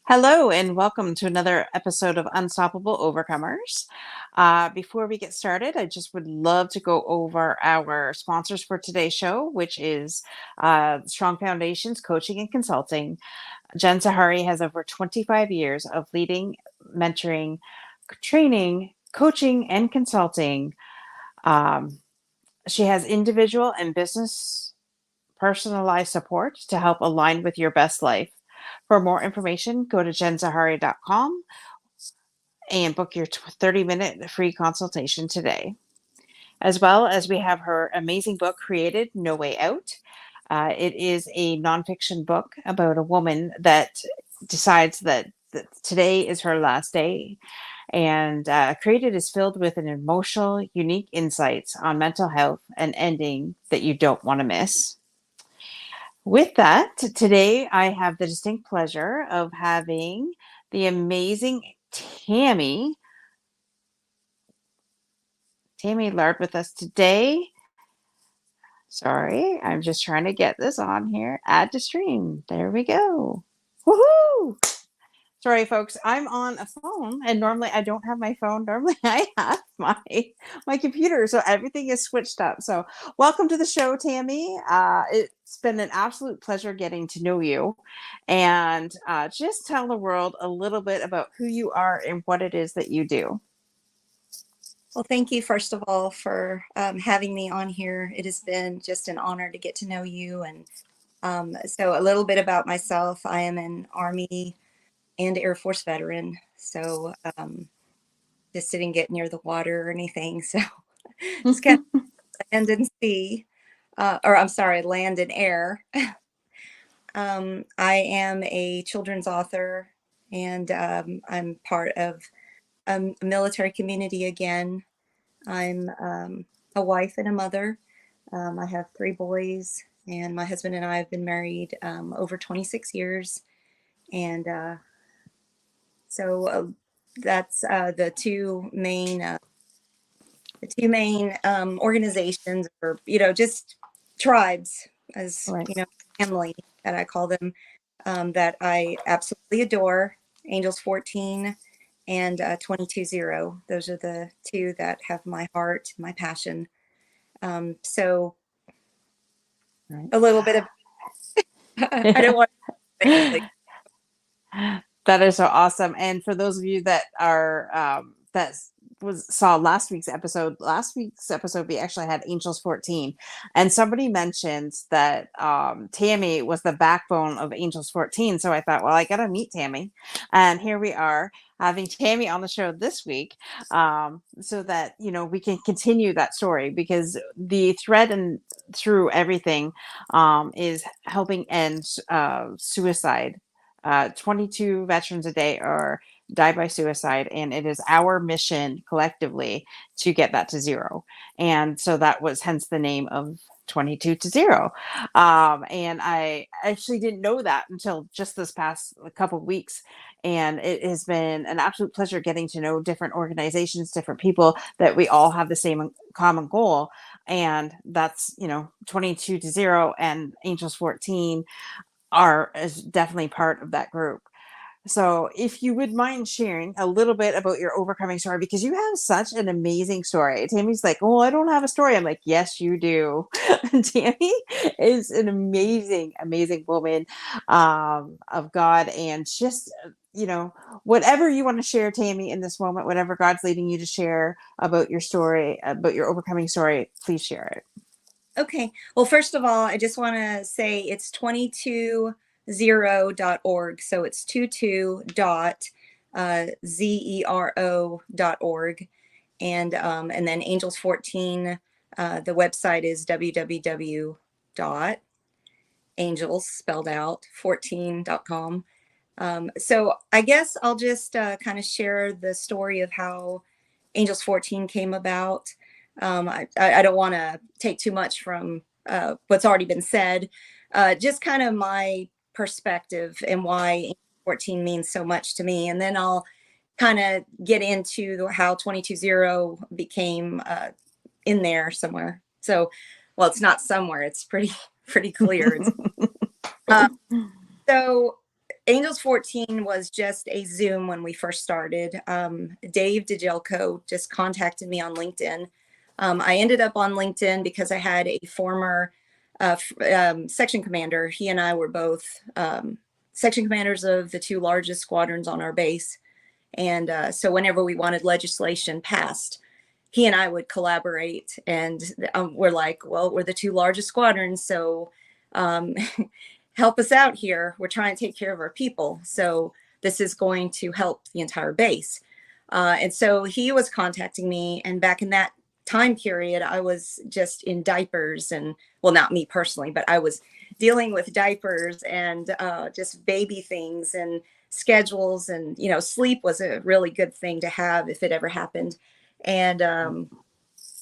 Hello, and welcome to another episode of Unstoppable Overcomers. Before we get started, I just would love to go over our sponsors for today's show, which is Strong Foundations Coaching and Consulting. Jen Sahari has over 25 years of leading, mentoring, training, coaching, and consulting. Um, she has individual and business personalized support to help align with your best life. For more information, go to jenzahari.com and book your 30-minute free consultation today. As well as we have her amazing book, Created No Way Out. It is a nonfiction book about a woman that decides that today is her last day. And Created is filled with an emotional, unique insights on mental health and ending that you don't want to miss. With that, today I have the distinct pleasure of having the amazing Tammy Laird with us today. Sorry, I'm just trying to get this on here. Add to stream. There we go. Woohoo! Sorry, folks. I'm on a phone, and normally I don't have my phone. Normally I have my computer, so everything is switched up. So, welcome to the show, Tammy. It's been an absolute pleasure getting to know you, and just tell the world a little bit about who you are and what it is that you do. Well, thank you, first of all, for having me on here. It has been just an honor to get to know you. And so a little bit about myself. I am an Army and Air Force veteran. So just didn't get near the water or anything. So just kind of land and sea, land and air. I am a children's author, and I'm part of a military community again. I'm a wife and a mother. I have 3 boys, and my husband and I have been married over 26 years. And so that's the two main organizations, or just tribes, as Right. family that I call them, that I absolutely adore. Angels14 and 22-0. Those are the 2 that have my heart, my passion. So Right. a little bit of, I don't want to say anything. That is so awesome. And for those of you that are saw last week's episode, we actually had Angels 14, and somebody mentioned that Tammy was the backbone of Angels 14. So I thought, well, I gotta meet Tammy, and here we are having Tammy on the show this week, so that we can continue that story, because the thread and through everything is helping end suicide. 22 veterans a day are die by suicide, and it is our mission collectively to get that to 0. And so that was hence the name of 22-0. And I actually didn't know that until just this past couple of weeks. And it has been an absolute pleasure getting to know different organizations, different people, that we all have the same common goal. And that's 22-0, and Angels 14 is definitely part of that group. So if you would mind sharing a little bit about your overcoming story, because you have such an amazing story. Tammy's like, oh, I don't have a story. I'm like, yes, you do. Tammy is an amazing, amazing woman of God. And just, whatever you want to share, Tammy, in this moment, whatever God's leading you to share about your story, about your overcoming story, please share it. Okay. Well, first of all, I just want to say it's 220.org. So it's 22.zero.org. And then Angels 14, the website is www.angels, spelled out, 14.com. So I guess I'll just kind of share the story of how Angels 14 came about. I don't want to take too much from what's already been said. Just kind of my perspective and why 14 means so much to me. And then I'll kind of get into how 22-0 became in there somewhere. So, well, it's not somewhere. It's pretty clear. So Angels 14 was just a Zoom when we first started. Dave DiGelco just contacted me on LinkedIn. I ended up on LinkedIn because I had a former section commander. He and I were both section commanders of the two largest squadrons on our base. And so whenever we wanted legislation passed, he and I would collaborate. And we're like, well, we're the two largest squadrons, so help us out here. We're trying to take care of our people. So this is going to help the entire base. And so he was contacting me. And back in that time period, I was just in diapers, and well, not me personally, but I was dealing with diapers and just baby things and schedules. And, you know, sleep was a really good thing to have if it ever happened. And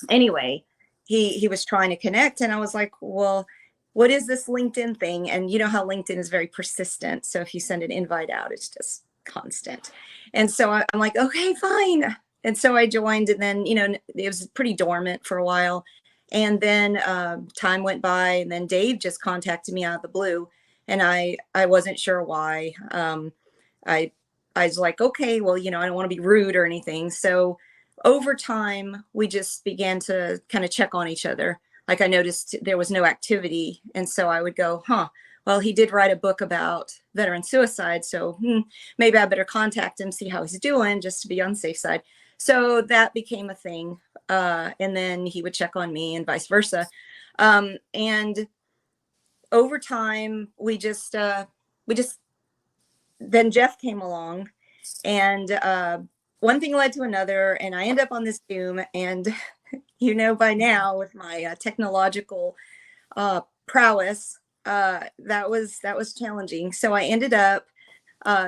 anyway, he was trying to connect, and I was like, well, what is this LinkedIn thing? And you know how LinkedIn is very persistent. So if you send an invite out, it's just constant. And so I'm like, okay, fine. And so I joined, and then, you know, it was pretty dormant for a while. And then time went by, and then Dave just contacted me out of the blue, and I wasn't sure why. I was like, okay, well, you know, I don't want to be rude or anything. So over time, we just began to kind of check on each other. Like, I noticed there was no activity. And so I would go, well, he did write a book about veteran suicide. So maybe I better contact him, see how he's doing, just to be on the safe side. So that became a thing. And then he would check on me and vice versa. And over time, then Jeff came along, and one thing led to another, and I end up on this Zoom. And you know, by now, with my technological prowess, that was challenging. So I ended up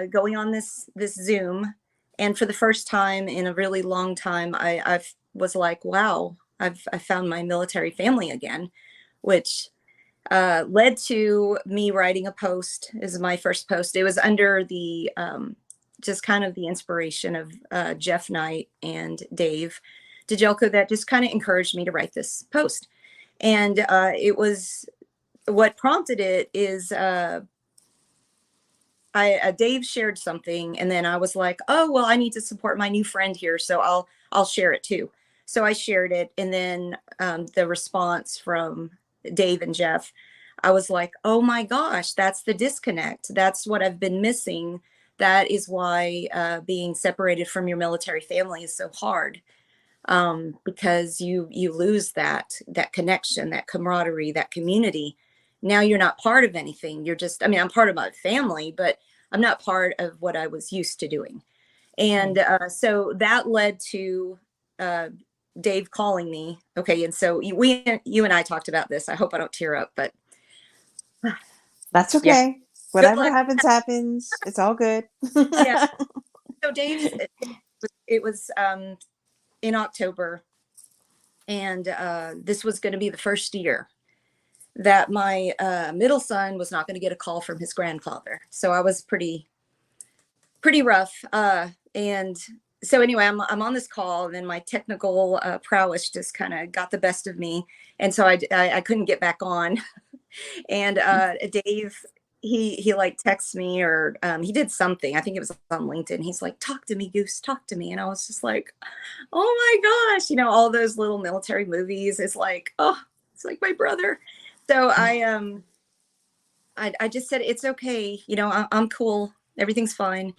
going on this Zoom, and for the first time in a really long time, I was like, wow, I found my military family again, which led to me writing a post. Is my first post. It was under the just kind of the inspiration of Jeff Knight and Dave DiGelco that just kind of encouraged me to write this post. And it was, what prompted it is Dave shared something, and then I was like, oh, well, I need to support my new friend here, so I'll share it too. So I shared it, and then the response from Dave and Jeff, I was like, oh my gosh, that's the disconnect. That's what I've been missing. That is why being separated from your military family is so hard, because you lose that connection, that camaraderie, that community. Now you're not part of anything. You're just, I mean, I'm part of my family, but I'm not part of what I was used to doing. And so that led to Dave calling me. Okay, and so you and I talked about this. I hope I don't tear up, but that's okay. Yeah. Whatever happens, happens. It's all good. Yeah. So Dave, it was in October, and this was going to be the first year that my middle son was not going to get a call from his grandfather. So I was pretty rough. And so anyway, I'm on this call, and then my technical prowess just kind of got the best of me, and so I couldn't get back on. And Dave, he like texts me, or he did something. I think it was on LinkedIn. He's like, talk to me, Goose, talk to me. And I was just like, oh my gosh, you know, all those little military movies. It's like, oh, it's like my brother. So I just said, it's okay. You know, I'm cool. Everything's fine.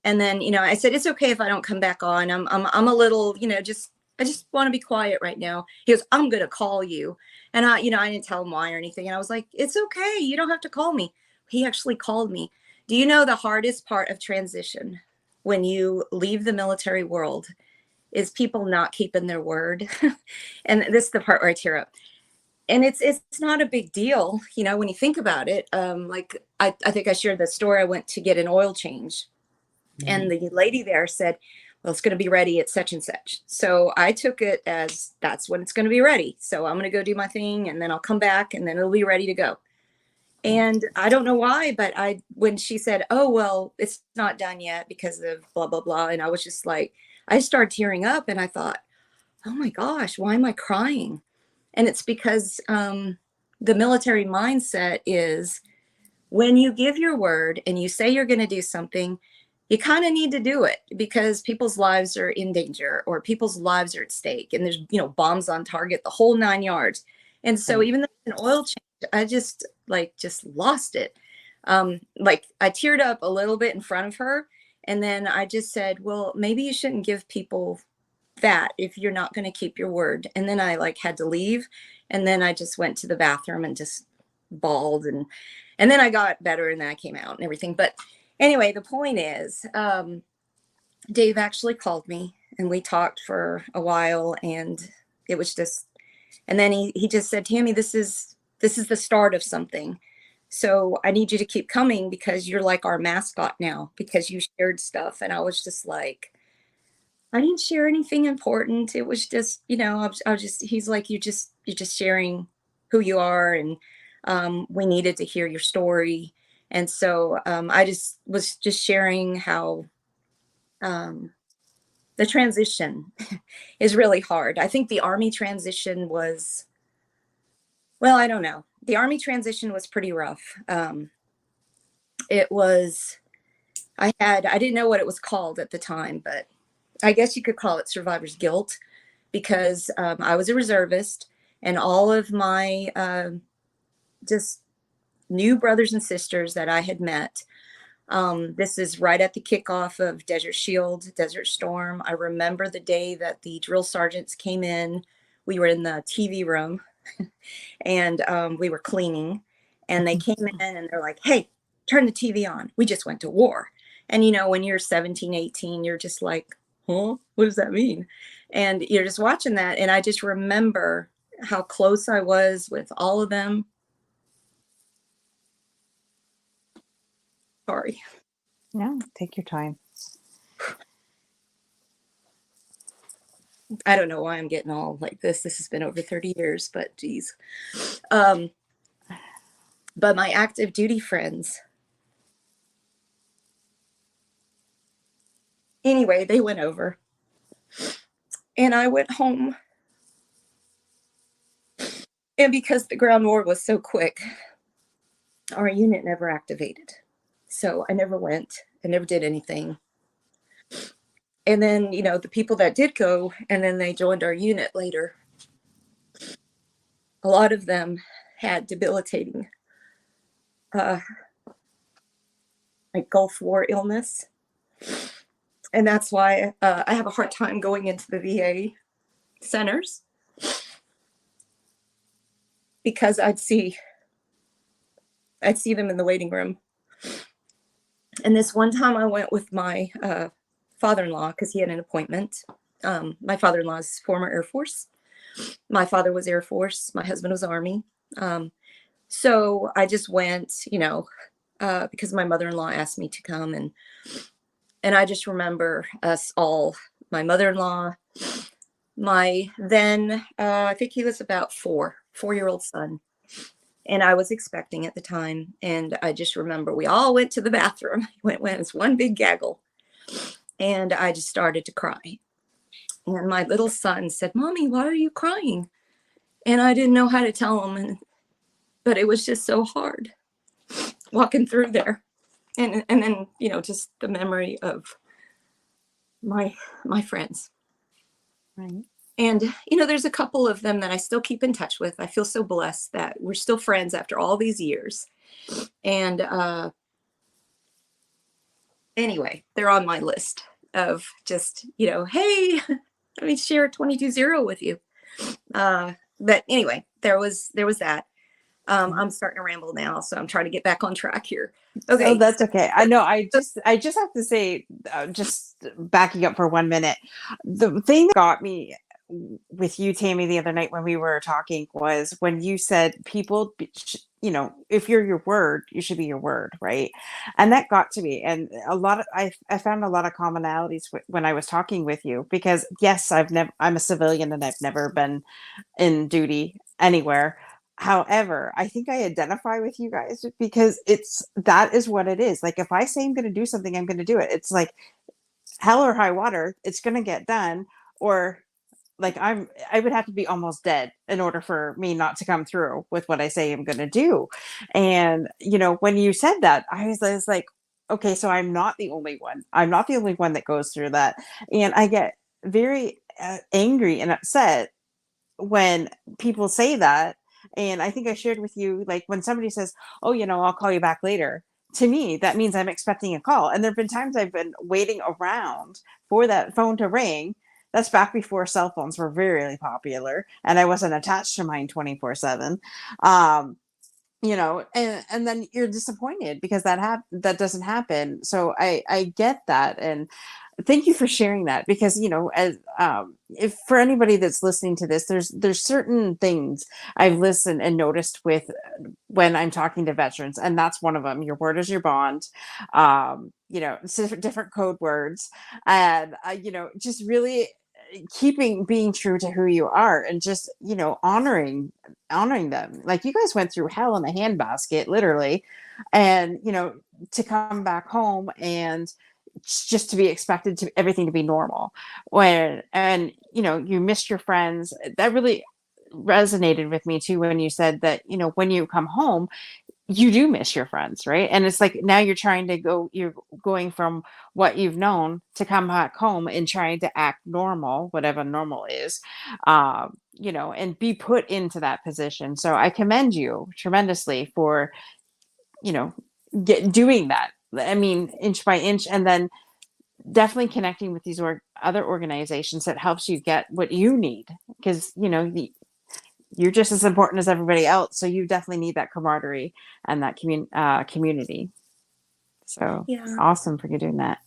And then, you know, I said, it's okay if I don't come back on. I'm a little, you know, I just want to be quiet right now. He goes, I'm going to call you. And I didn't tell him why or anything. And I was like, it's okay. You don't have to call me. He actually called me. Do you know the hardest part of transition when you leave the military world is people not keeping their word? And this is the part where I tear up. And it's not a big deal, you know, when you think about it. Like I think I shared the story. I went to get an oil change, and the lady there said, well, it's going to be ready at such and such. So I took it as that's when it's going to be ready. So I'm going to go do my thing, and then I'll come back, and then it'll be ready to go. And I don't know why, but when she said, oh, well, it's not done yet because of blah, blah, blah. And I was just like, I started tearing up, and I thought, oh my gosh, why am I crying? And it's because the military mindset is when you give your word and you say you're going to do something, you kind of need to do it because people's lives are in danger or people's lives are at stake and there's, bombs on target, the whole 9 yards. And so Right. even though it's an oil change, I just lost it. Like I teared up a little bit in front of her. And then I just said, well, maybe you shouldn't give people that if you're not going to keep your word. And then I had to leave. And then I just went to the bathroom and just bawled. And then I got better and then I came out and everything. But anyway, the point is, Dave actually called me and we talked for a while and it was just, and then he just said, Tammy, this is the start of something. So I need you to keep coming because you're like our mascot now because you shared stuff. And I was just like, I didn't share anything important. It was just, I was just, he's like, you're just sharing who you are. And we needed to hear your story. And so I just was just sharing how the transition is really hard. I think the Army transition was, well, I don't know. The Army transition was pretty rough. It was, I didn't know what it was called at the time, but I guess you could call it survivor's guilt because I was a reservist and all of my just new brothers and sisters that I had met. This is right at the kickoff of Desert Shield, Desert Storm. I remember the day that the drill sergeants came in. We were in the TV room and we were cleaning and they came in and they're like, hey, turn the TV on. We just went to war. And, when you're 17, 18, you're just like, huh? What does that mean? And you're just watching that. And I just remember how close I was with all of them. Sorry. No, take your time. I don't know why I'm getting all like this. This has been over 30 years, but geez. But my active duty friends, anyway, they went over and I went home. And because the ground war was so quick, our unit never activated. So I never went. I never did anything. And then, the people that did go and then they joined our unit later, a lot of them had debilitating Gulf War illness. And that's why I have a hard time going into the VA centers because I'd see them in the waiting room. And this one time I went with my father-in-law because he had an appointment. My father-in-law is former Air Force. My father was Air Force. My husband was Army. So I just went, because my mother-in-law asked me to come. And I just remember us all, my mother-in-law, my then, I think he was about 4-year-old son. And I was expecting at the time. And I just remember we all went to the bathroom. Went as one big gaggle. And I just started to cry. And my little son said, Mommy, why are you crying? And I didn't know how to tell him. But it was just so hard walking through there. And then, just the memory of my friends. Right. And, there's a couple of them that I still keep in touch with. I feel so blessed that we're still friends after all these years. And anyway, they're on my list of just, hey, let me share 22-0 with you. But anyway, there was that. I'm starting to ramble now, so I'm trying to get back on track here. Okay. Oh, that's okay. I know. I just have to say, just backing up for 1 minute, the thing that got me with you, Tammy, the other night when we were talking was when you said people, if you're your word, you should be your word, right? And that got to me. And I found a lot of commonalities when I was talking with you because yes, I'm a civilian and I've never been in duty anywhere. However, I think I identify with you guys because that is what it is. Like if I say I'm going to do something, I'm going to do it. It's like hell or high water. It's going to get done, or like I would have to be almost dead in order for me not to come through with what I say I'm going to do. And when you said that, I was like, okay, so I'm not the only one. I'm not the only one that goes through that. And I get very angry and upset when people say that. And I think I shared with you, like, when somebody says, oh, I'll call you back later, to me that means I'm expecting a call. And there have been times I've been waiting around for that phone to ring. That's back before cell phones were very popular and I wasn't attached to mine 24/7. And then you're disappointed because that doesn't happen. So I get that. And thank you for sharing that, because as if for anybody that's listening to this, there's certain things I've listened and noticed with when I'm talking to veterans, and that's one of them. Your word is your bond. Different code words, and just really being true to who you are, and just honoring them. Like, you guys went through hell in a handbasket, literally, and to come back home and just to be expected to everything to be normal, you missed your friends. That really resonated with me too, when you said that when you come home you do miss your friends, right? And it's like, now you're going from what you've known to come back home and trying to act normal, whatever normal is, and be put into that position. So I commend you tremendously for you know doing that. I mean, inch by inch, and then definitely connecting with these other organizations that helps you get what you need, because you're just as important as everybody else, so you definitely need that camaraderie and that community. So Yeah. awesome for you doing that.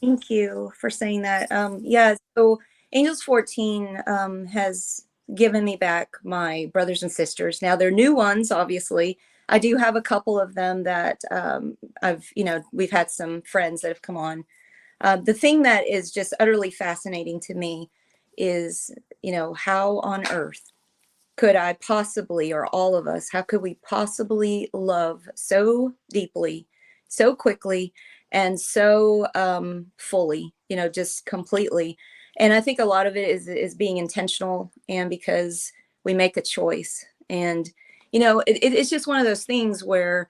Thank you for saying that. Yeah, so Angels14 has given me back my brothers and sisters. Now they're new ones, obviously. I do have a couple of them that we've had some friends that have come on. The thing that is just utterly fascinating to me is, how on earth could I possibly, or all of us, how could we possibly love so deeply, so quickly, and so fully, just completely. And I think a lot of it is being intentional, and because we make a choice. And it's just one of those things where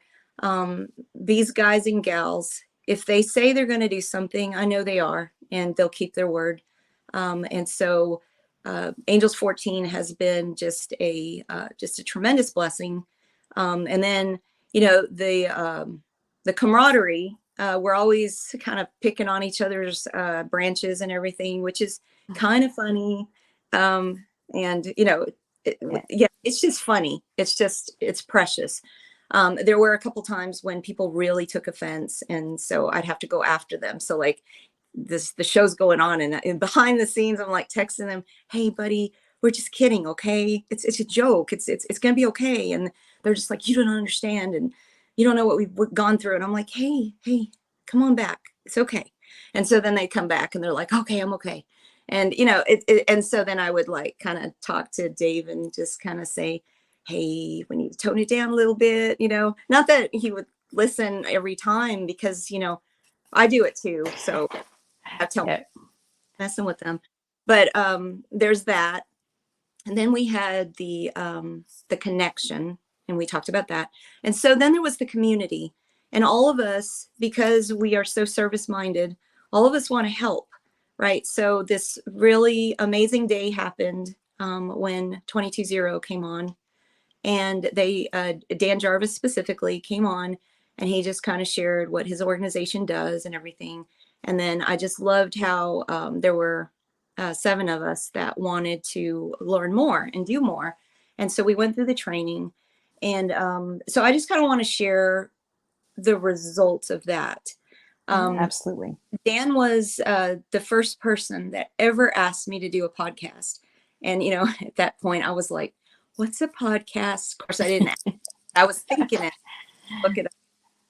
these guys and gals, if they say they're going to do something, I know they are, and they'll keep their word. And so Angels14 has been just a tremendous blessing. And then the camaraderie. We're always kind of picking on each other's branches and everything, which is kind of funny. And yeah, it's just funny. It's precious. There were a couple times when people really took offense, and so I'd have to go after them. So like the show's going on, and behind the scenes I'm like texting them, hey buddy, we're just kidding, okay? It's a joke. It's gonna be okay. And they're just like, you don't understand, and you don't know what we've gone through. And I'm like, hey, come on back, it's okay. And so then they come back and they're like, okay, I'm okay. And and so then I would like kind of talk to Dave and just kind of say, hey, we need to tone it down a little bit. Not that he would listen every time, because I do it too, so I tell me, messing with them. But there's that. And then we had the connection, and we talked about that. And so then there was the community, and all of us, because we are so service minded, all of us want to help, right? So this really amazing day happened when 220 came on, and they Dan Jarvis specifically came on, and he just kind of shared what his organization does and everything. And then I just loved how there were 7 of us that wanted to learn more and do more. And so we went through the training. And so I just kind of want to share the results of that. Absolutely. Dan was the first person that ever asked me to do a podcast. And, at that point I was like, what's a podcast? Of course, I didn't. I was thinking it, look it up,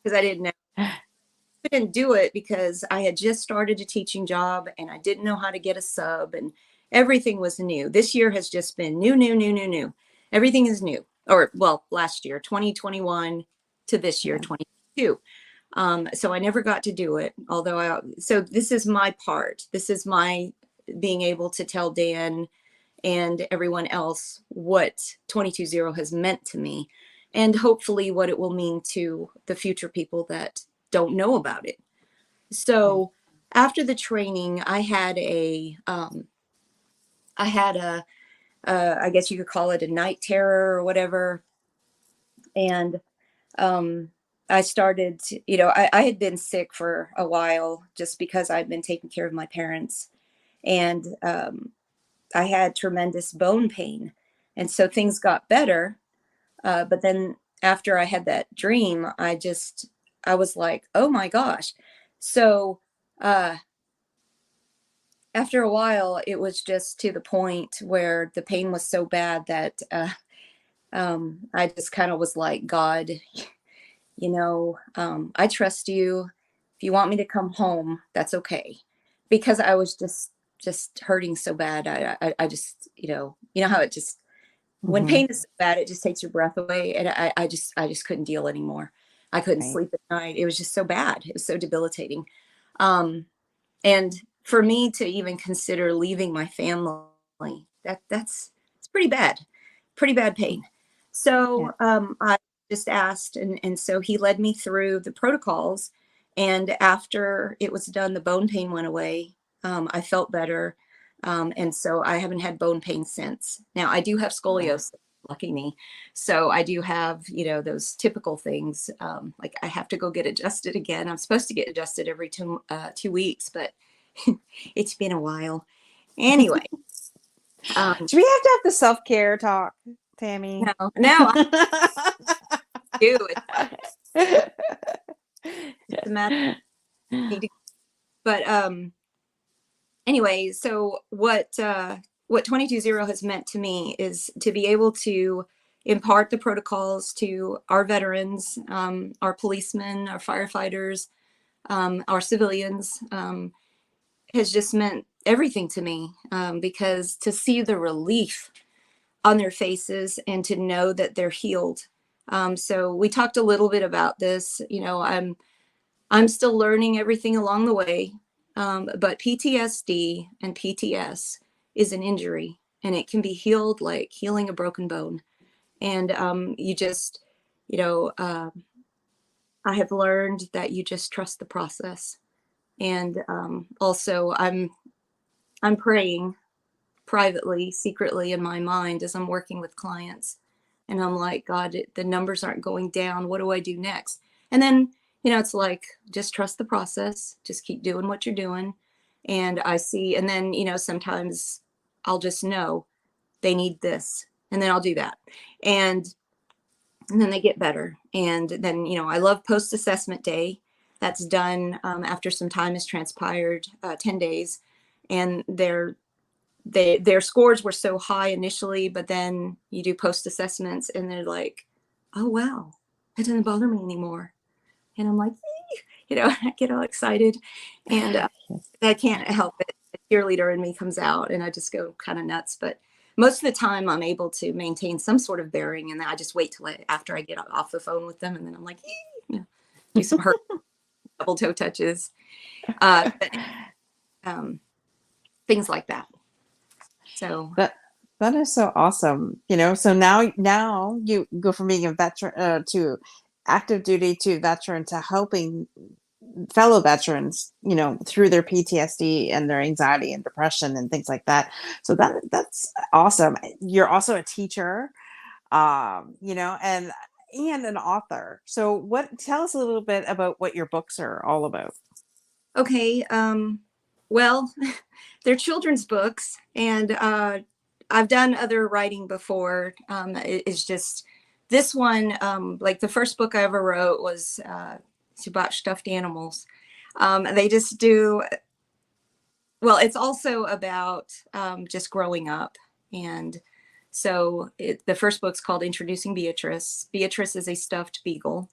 because I didn't know. I didn't do it because I had just started a teaching job, and I didn't know how to get a sub, and everything was new. This year has just been new. Everything is new. Or, well, last year, 2021 to this year, 2022. So I never got to do it, although so this is my part. This is my being able to tell Dan, and everyone else what 220 has meant to me, and hopefully what it will mean to the future people that don't know about it. Right. So after the training, I had a I guess you could call it a night terror or whatever. And I started to, I had been sick for a while just because I'd been taking care of my parents. And I had tremendous bone pain. And so things got better. But then after I had that dream, I was like, oh my gosh. So uh, after a while, it was just to the point where the pain was so bad that I just kind of was like, God, I trust you. If you want me to come home, that's okay. Because I was just hurting so bad. I just, how it just, when Mm-hmm. pain is so bad, it just takes your breath away. And I just couldn't deal anymore. I couldn't Right. sleep at night. It was just so bad. It was so debilitating. Um, and for me to even consider leaving my family, it's pretty bad pain. Yeah. So I just asked, and so he led me through the protocols. And after it was done, the bone pain went away. I felt better. And so I haven't had bone pain since. Now I do have Wow. scoliosis, lucky me. So I do have, those typical things. Like I have to go get adjusted again. I'm supposed to get adjusted every 2 weeks, but it's been a while. Anyway, um, Do we have to have the self-care talk, Tammy? now I do. It's a matter of need to, but anyway, so what 220 has meant to me is to be able to impart the protocols to our veterans, our policemen, our firefighters, our civilians, has just meant everything to me, because to see the relief on their faces and to know that they're healed. So we talked a little bit about this. I'm still learning everything along the way, but PTSD and PTS is an injury, and it can be healed like healing a broken bone. And you know, uh, I have learned that you just trust the process. And also, I'm praying privately, secretly in my mind as I'm working with clients. And I'm like, God, the numbers aren't going down. What do I do next? And then, it's like, just trust the process, just keep doing what you're doing. And I see, and then, sometimes I'll just know they need this, and then I'll do that. And, and then they get better. And then, I love post assessment day. That's done after some time has transpired, 10 days. And their scores were so high initially, but then you do post assessments and they're like, oh wow, that doesn't bother me anymore. And I'm like, I get all excited, and I can't help it. The cheerleader in me comes out, and I just go kind of nuts. But most of the time, I'm able to maintain some sort of bearing, and then I just wait till after I get off the phone with them, and then I'm like, do some hurt double toe touches, but, um, things like that. So That that is so awesome. So now you go from being a veteran to active duty to veteran to helping fellow veterans, through their PTSD and their anxiety and depression and things like that. So that's awesome. You're also a teacher, and an author. So tell us a little bit about what your books are all about. okay, well, they're children's books, and I've done other writing before. It's just this one, like the first book I ever wrote was it's about stuffed animals. They just do well. It's also about just growing up, and so the first book's called Introducing Beatrice. Beatrice is a stuffed beagle,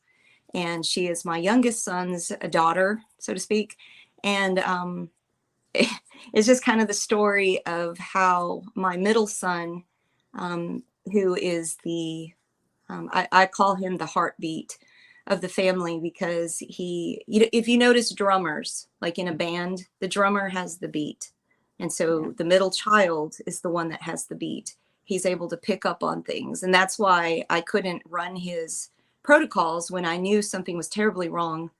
and she is my youngest son's daughter, so to speak, and it's just kind of the story of how my middle son, who is I call him the heartbeat of the family, because if you notice drummers, like in a band, the drummer has the beat. And so the middle child is the one that has the beat. He's able to pick up on things. And that's why I couldn't run his protocols when I knew something was terribly wrong.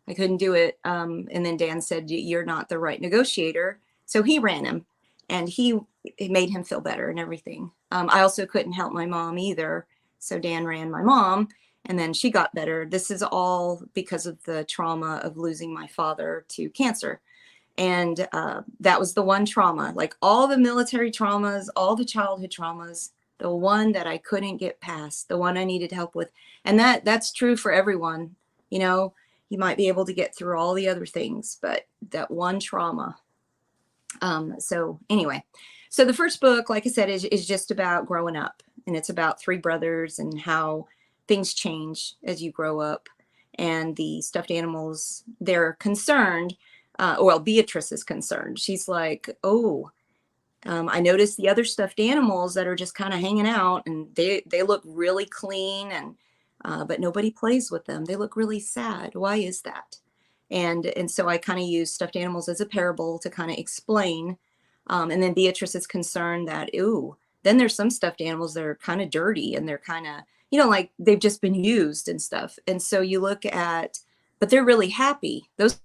I couldn't do it. And then Dan said, you're not the right negotiator. So he ran him, and it made him feel better and everything. I also couldn't help my mom either. So Dan ran my mom, and then she got better. This is all because of the trauma of losing my father to cancer. And that was the one trauma, like all the military traumas, all the childhood traumas, the one that I couldn't get past, the one I needed help with. And that's true for everyone. You know, you might be able to get through all the other things, but that one trauma. So anyway, so the first book, like I said, is just about growing up, and it's about three brothers and how things change as you grow up. And the stuffed animals, they're concerned. Well, Beatrice is concerned. She's like, oh, I noticed the other stuffed animals that are just kind of hanging out, and they look really clean, and but nobody plays with them. They look really sad. Why is that? And so I kind of use stuffed animals as a parable to kind of explain. And then Beatrice is concerned that, ooh, then there's some stuffed animals that are kind of dirty, and they're kind of, like they've just been used and stuff. And so you look at, but they're really happy. Those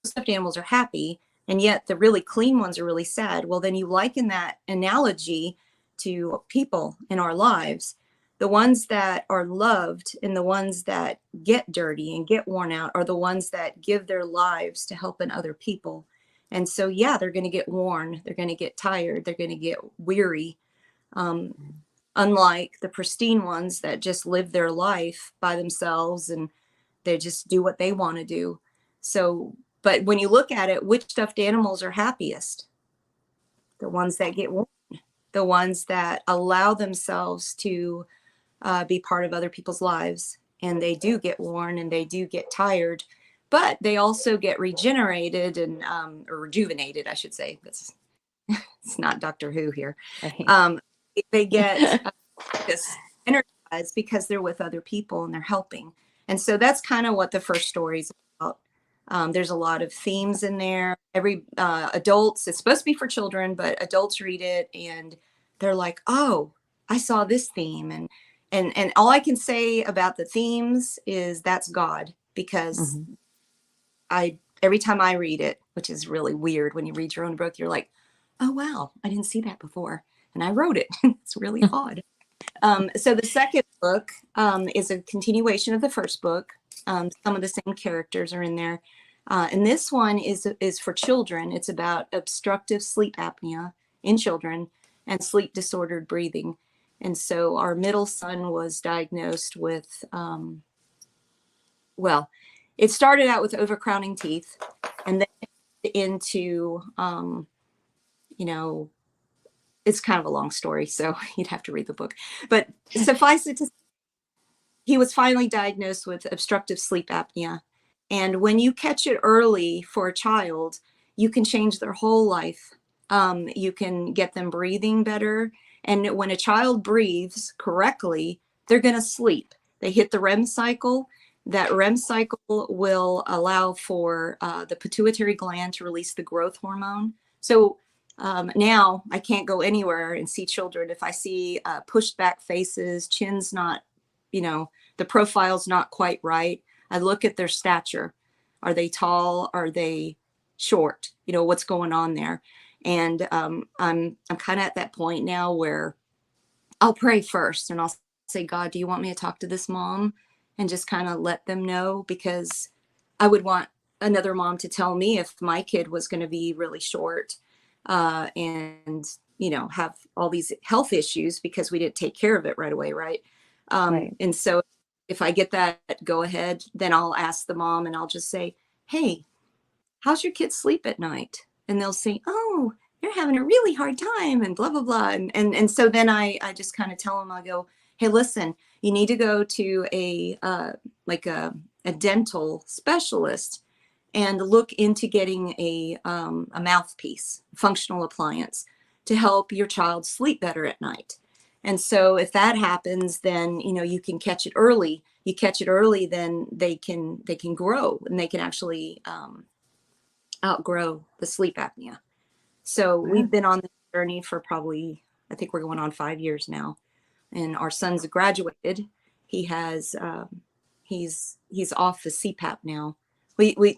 stuffed animals are happy, and yet the really clean ones are really sad. Well, then you liken that analogy to people in our lives. The ones that are loved and the ones that get dirty and get worn out are the ones that give their lives to helping other people. And so, yeah, they're going to get worn. They're going to get tired. They're going to get weary. Unlike the pristine ones that just live their life by themselves and they just do what they want to do. So, but when you look at it, which stuffed animals are happiest? The ones that get worn, the ones that allow themselves to be part of other people's lives. And they do get worn and they do get tired, but they also get regenerated and or rejuvenated, I should say. It's not Doctor Who here. Right. They get this energized because they're with other people and they're helping. And so that's kind of what the first story is about. There's a lot of themes in there. Every adults, it's supposed to be for children, but adults read it and they're like, oh, I saw this theme. And all I can say about the themes is that's God, because every time I read it, which is really weird when you read your own book, you're like, oh, wow, I didn't see that before. And I wrote it. It's really odd. So the second book is a continuation of the first book. Some of the same characters are in there. And this one is for children. It's about obstructive sleep apnea in children and sleep disordered breathing. And so our middle son was diagnosed with, well, it started out with overcrowding teeth and then into, it's kind of a long story, so you'd have to read the book. But suffice it to say, he was finally diagnosed with obstructive sleep apnea. And when you catch it early for a child, you can change their whole life. You can get them breathing better. And when a child breathes correctly, they're going to sleep. They hit the REM cycle. That REM cycle will allow for the pituitary gland to release the growth hormone. So now I can't go anywhere and see children. If I see pushed back faces, chin's not, the profile's not quite right, I look at their stature. Are they tall? Are they short? What's going on there? And I'm kind of at that point now where I'll pray first and I'll say, God, do you want me to talk to this mom? And just kind of let them know, because I would want another mom to tell me if my kid was going to be really short and, have all these health issues because we didn't take care of it right away. Right. Right. And so if I get that go ahead, then I'll ask the mom and I'll just say, hey, how's your kid sleep at night? And they'll say, oh, they're having a really hard time and blah, blah, blah. And so then I just kind of tell them, I go, hey, listen, you need to go to a dental specialist and look into getting a mouthpiece, functional appliance to help your child sleep better at night. And so if that happens, then, you can catch it early. You catch it early, then they can grow and they can actually outgrow the sleep apnea. So Yeah. we've been on this journey for probably, I think we're going on 5 years now. And our son's graduated. He has, he's off the CPAP now.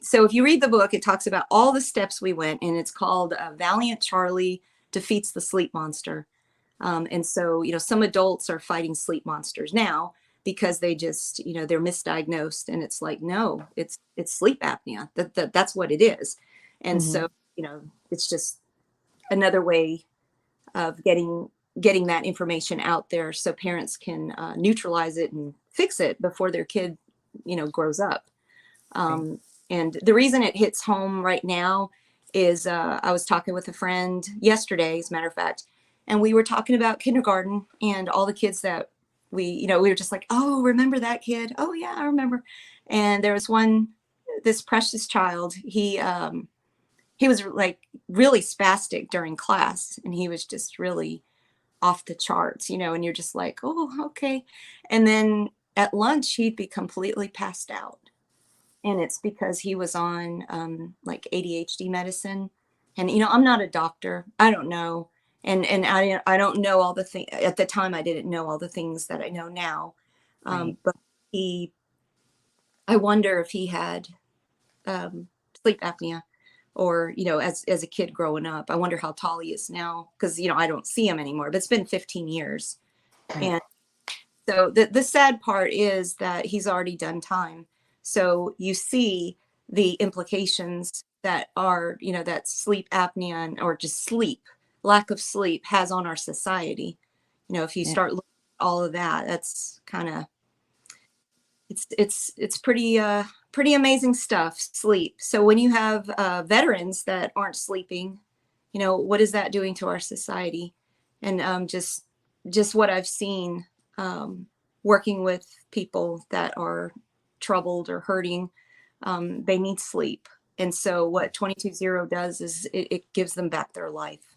So if you read the book, it talks about all the steps we went, and it's called Valiant Charlie Defeats the Sleep Monster. And so, some adults are fighting sleep monsters now because they just, they're misdiagnosed, and it's like, no, it's sleep apnea. That's what it is. And Hmm. so, it's just another way of getting that information out there so parents can neutralize it and fix it before their kid, grows up. Right. And the reason it hits home right now is I was talking with a friend yesterday, as a matter of fact, and we were talking about kindergarten and all the kids that we were just like, oh, remember that kid? Oh yeah, I remember. And there was this precious child. He was like really spastic during class, and he was just really off the charts, and you're just like, oh, okay. And then at lunch, he'd be completely passed out. And it's because he was on like ADHD medicine. And, I'm not a doctor. I don't know. And I don't know all the things. At the time, I didn't know all the things that I know now. Right. But I wonder if he had sleep apnea, or as a kid growing up. I wonder how tall he is now, because I don't see him anymore, but it's been 15 years. Right. And so the sad part is that he's already done time. So you see the implications that are, that sleep apnea or just lack of sleep has on our society. If you Yeah. start looking at all of that, that's kind of, it's pretty amazing stuff, sleep. So when you have veterans that aren't sleeping, what is that doing to our society? And just what I've seen, working with people that are troubled or hurting, they need sleep. And so what 220 does is it gives them back their life.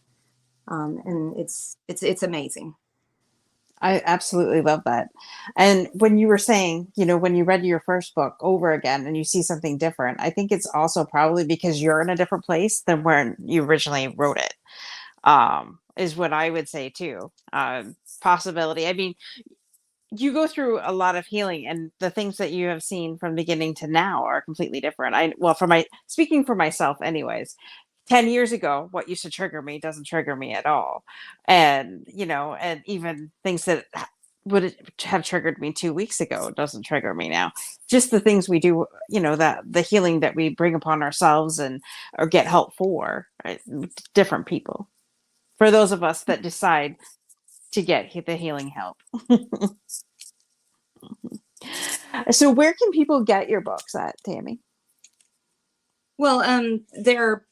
And it's amazing. I absolutely love that. And when you were saying, when you read your first book over again and you see something different, I think it's also probably because you're in a different place than when you originally wrote it. Is what I would say too. Possibility. I mean, you go through a lot of healing, and the things that you have seen from beginning to now are completely different. Well, speaking for myself anyways, 10 years ago, what used to trigger me doesn't trigger me at all. And, and even things that would have triggered me 2 weeks ago doesn't trigger me now. Just the things we do, that the healing that we bring upon ourselves and or get help for, right? Different people. For those of us that decide to get the healing help. So where can people get your books at, Tammy? Well, they're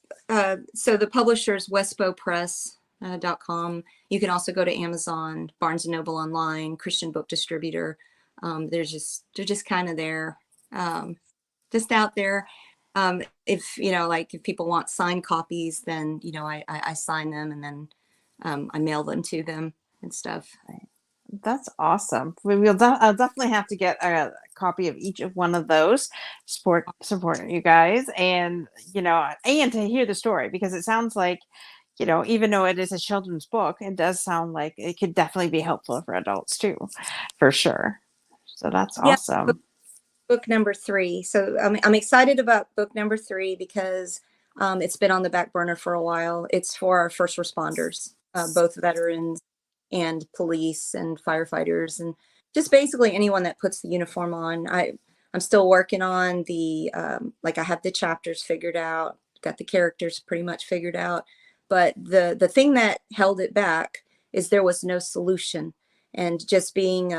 so the publisher's westbowpress.com. You can also go to Amazon, Barnes and Noble online, Christian Book Distributor. They're just kind of there, just out there. If like if people want signed copies, then I sign them, and then I mail them to them and stuff. That's awesome. I'll definitely have to get a copy of each of one of those. Support you guys, and and to hear the story, because it sounds like, even though it is a children's book, it does sound like it could definitely be helpful for adults too, for sure. So that's Yeah. awesome. Book number 3. So I'm excited about book number 3 because it's been on the back burner for a while. It's for our first responders, both veterans and police and firefighters, and just basically anyone that puts the uniform on. I'm still working on the like I have the chapters figured out, got the characters pretty much figured out, but the thing that held it back is there was no solution, and just being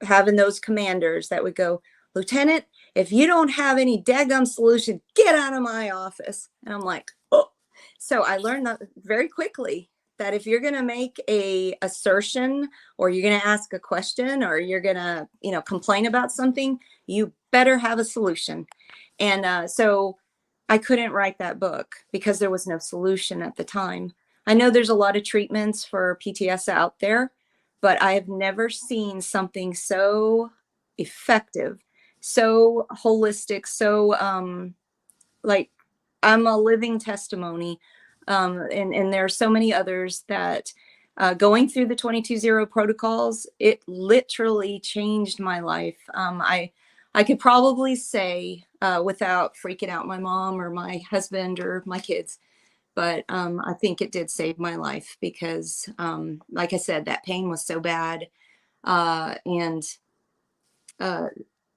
having those commanders that would go, Lieutenant, if you don't have any daggum solution, get out of my office. And I'm like, oh. So I learned that very quickly, that if you're going to make a assertion, or you're going to ask a question, or you're going to, complain about something, you better have a solution. And so I couldn't write that book because there was no solution at the time. I know there's a lot of treatments for PTS out there, but I have never seen something so effective, so holistic, so like I'm a living testimony And there are so many others that going through the 22-0 protocols, it literally changed my life. I could probably say without freaking out my mom or my husband or my kids, but I think it did save my life because, like I said, that pain was so bad. And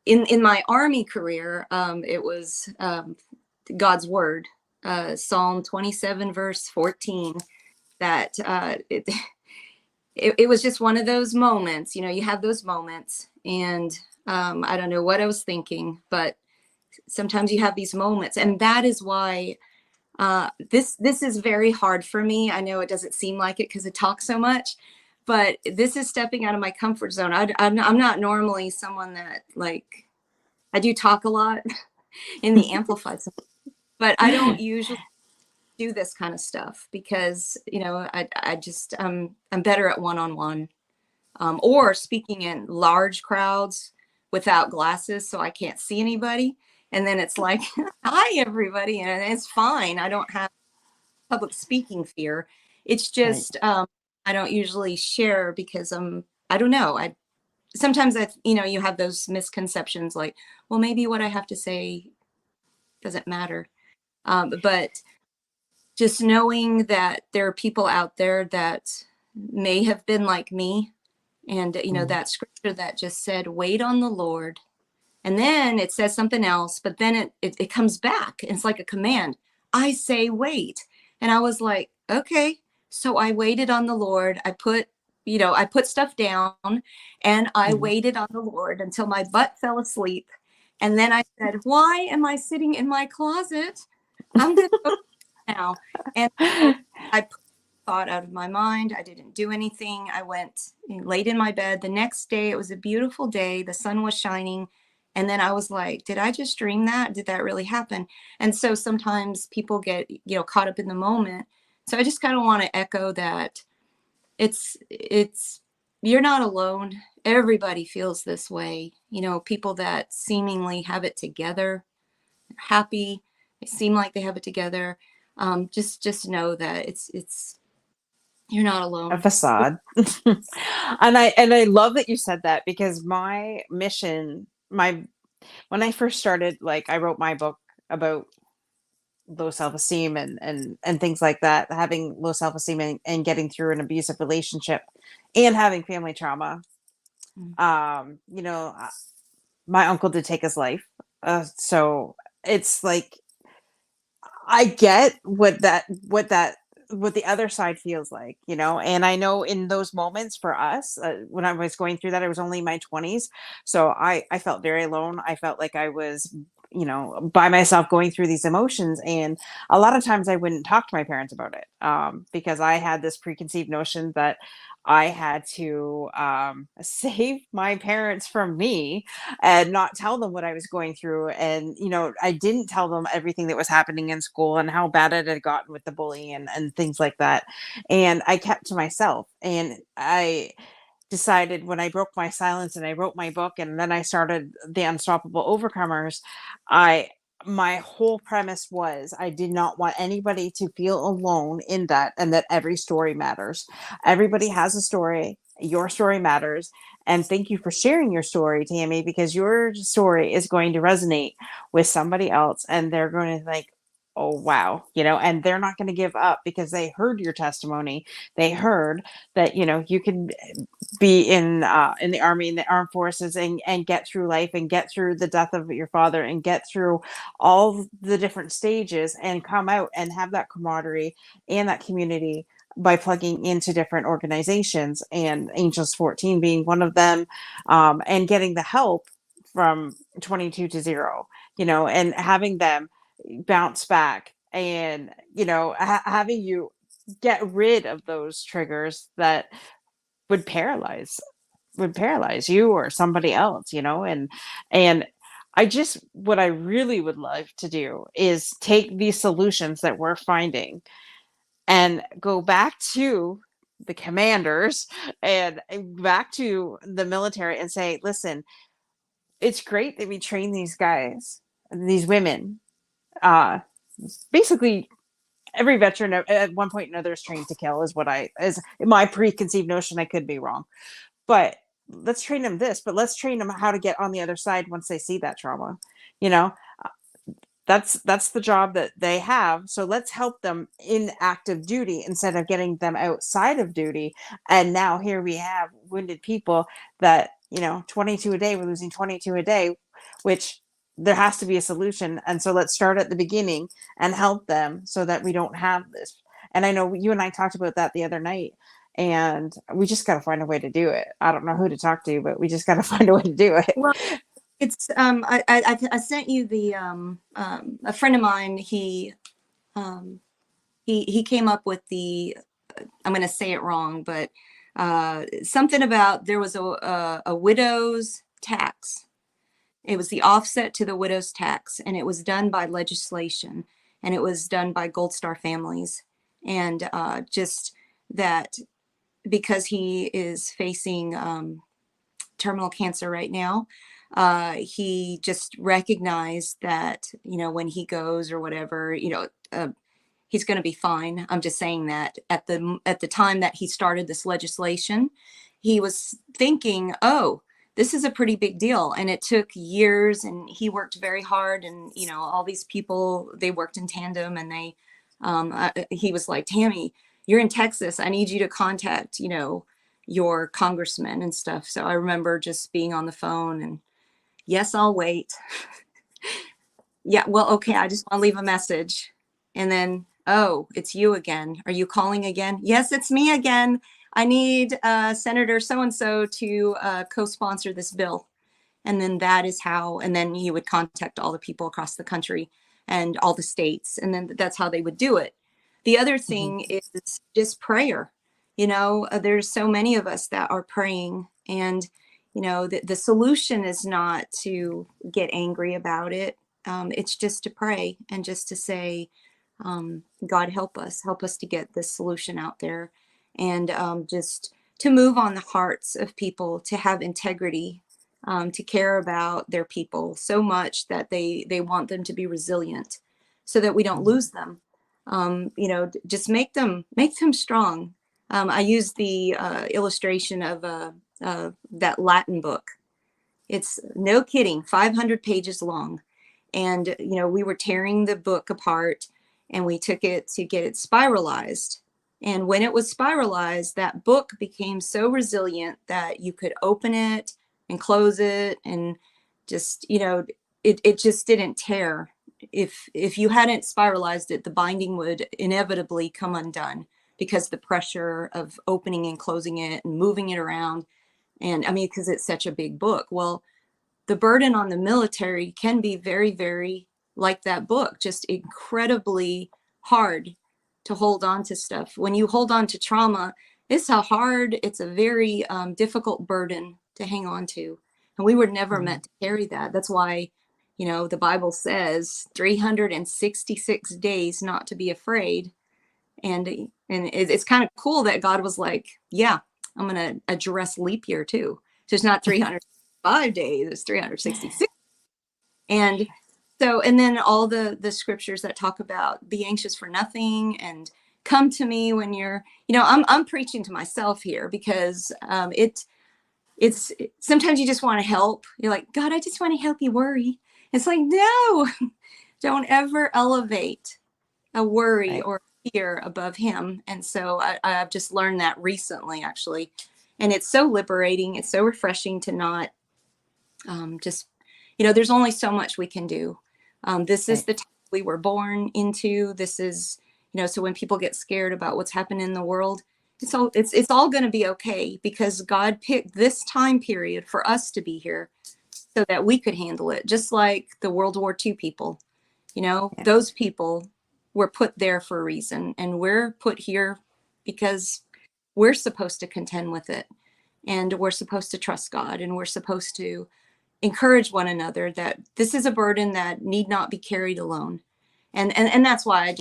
in my Army career, it was God's word, Psalm 27, verse 14, that it was just one of those moments. You have those moments, and I don't know what I was thinking, but sometimes you have these moments, and that is why this is very hard for me. I know it doesn't seem like it because I talk so much, but this is stepping out of my comfort zone. I'm not normally someone that, like, I do talk a lot in the amplified, but I don't usually do this kind of stuff because I just I'm better at one-on-one, or speaking in large crowds without glasses so I can't see anybody, and then it's like hi everybody, and it's fine. I don't have public speaking fear. It's Right. just I don't usually share because I don't know. I sometimes you have those misconceptions like, well, maybe what I have to say doesn't matter. But just knowing that there are people out there that may have been like me, and Mm. that scripture that just said, wait on the Lord, and then it says something else, but then it comes back. It's like a command. I say wait. And I was like, okay. So I waited on the Lord. I put stuff down, and I Mm. waited on the Lord until my butt fell asleep. And then I said, why am I sitting in my closet? I'm going to go now. And so I put the thought out of my mind. I didn't do anything. I went and laid in my bed. The next day, it was a beautiful day. The sun was shining. And then I was like, did I just dream that? Did that really happen? And so sometimes people get, caught up in the moment. So I just kind of want to echo that it's you're not alone. Everybody feels this way. People that seemingly have it together, happy, they seem like they have it together. Just know that it's you're not A alone. facade. And I love that you said that, because my mission, my when I first started, like, I wrote my book about low self-esteem and things like that, having low self-esteem and getting through an abusive relationship and having family trauma. Mm. You know, my uncle did take his life. So it's like I get what the other side feels like, and I know in those moments for us, when I was going through that, I was only in my 20s, so I felt very alone. I felt like I was, by myself going through these emotions, and a lot of times I wouldn't talk to my parents about it, because I had this preconceived notion that I had to save my parents from me and not tell them what I was going through. And, I didn't tell them everything that was happening in school and how bad it had gotten with the bullying and things like that. And I kept to myself. And I decided, when I broke my silence and I wrote my book and then I started the Unstoppable Overcomers, I my whole premise was I did not want anybody to feel alone in that, and that every story matters. Everybody has a story. Your story matters. And thank you for sharing your story, Tammy, because your story is going to resonate with somebody else, and they're going to think, oh wow, and they're not going to give up because they heard your testimony. They heard that you can be in the army, in the armed forces, and get through life and get through the death of your father and get through all the different stages and come out and have that camaraderie and that community by plugging into different organizations, and Angels 14 being one of them, and getting the help from 22 to 0, and having them bounce back, and having you get rid of those triggers that would paralyze would paralyze you or somebody else, and I just what I really would love to do is take these solutions that we're finding and go back to the commanders and back to the military and say, listen, it's great that we train these guys, these women, uh basically every veteran at one point or another is trained to kill, is my preconceived notion. I could be wrong, but let's train them this, but let's train them how to get on the other side once they see that trauma. You know, that's the job that they have. So let's help them in active duty instead of getting them outside of duty. And now here we have wounded people that, 22 a day, we're losing 22 a day, which there has to be a solution. And so let's start at the beginning and help them so that we don't have this. And I know you and I talked about that the other night, and we just got to find a way to do it. I don't know who to talk to, but we just got to find a way to do it. Well, it's I sent you the a friend of mine. He came up with the, I'm going to say it wrong, but something about there was a widow's tax. It was the offset to the widow's tax, and it was done by legislation, and it was done by Gold Star families, and just that because he is facing terminal cancer right now. He just recognized that, when he goes or whatever, he's going to be fine. I'm just saying that at the time that he started this legislation, he was thinking, oh, this is a pretty big deal. And it took years, and he worked very hard, and, all these people, they worked in tandem, and he was like, Tammy, you're in Texas. I need you to contact, your congressman and stuff. So I remember just being on the phone and, yes, I'll wait. Yeah, well, okay, I just want to leave a message. And then, oh, it's you again. Are you calling again? Yes, it's me again. I need Senator so-and-so to co-sponsor this bill. And then that is how, and then he would contact all the people across the country and all the states. And then that's how they would do it. The other thing is just prayer. There's so many of us that are praying, and, the solution is not to get angry about it. It's just to pray and just to say, God, help us to get this solution out there, and just to move on the hearts of people, to have integrity, to care about their people so much that they want them to be resilient so that we don't lose them. Just make them strong. I use the illustration of that Latin book. It's, no kidding, 500 pages long. And, we were tearing the book apart, and we took it to get it spiralized. And when it was spiralized, that book became so resilient that you could open it and close it, and just, it just didn't tear. If you hadn't spiralized it, the binding would inevitably come undone because the pressure of opening and closing it and moving it around. And I mean, because it's such a big book. Well, the burden on the military can be very, very like that book, just incredibly hard to hold on to stuff. When you hold on to trauma, it's a very difficult burden to hang on to. And we were never meant to carry that. That's why, the Bible says 366 days not to be afraid. And it's kind of cool that God was like, yeah, I'm going to address leap year too. So it's not 305 days, it's 366. And so, and then all the scriptures that talk about be anxious for nothing and come to me when you're, I'm preaching to myself here, because it's sometimes you just want to help. You're like, God, I just want to help you worry. It's like, no, don't ever elevate a worry or fear above him. And so I've just learned that recently, actually. And it's so liberating. It's so refreshing to not just, there's only so much we can do. This is the time we were born into. This is, so when people get scared about what's happening in the world, it's all going to be okay, because God picked this time period for us to be here so that we could handle it. Just like the World War II people, those people were put there for a reason, and we're put here because we're supposed to contend with it, and we're supposed to trust God, and we're supposed to encourage one another that this is a burden that need not be carried alone. And that's why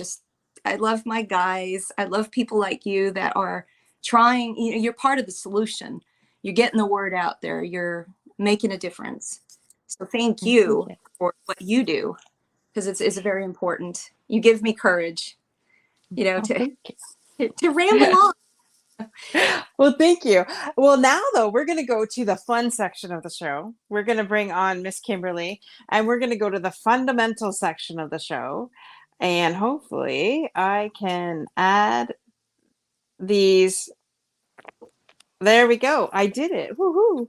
I love my guys. I love people like you that are trying, you're part of the solution. You're getting the word out there. You're making a difference. So thank you for what you do, because it's very important. You give me courage. Oh, thank to ramble on. Well, thank you. Well, now though, we're going to go to the fun section of the show. We're going to bring on Miss Kimberly, and we're going to go to the fundamental section of the show. And hopefully, I can add these. There we go. I did it. Woohoo!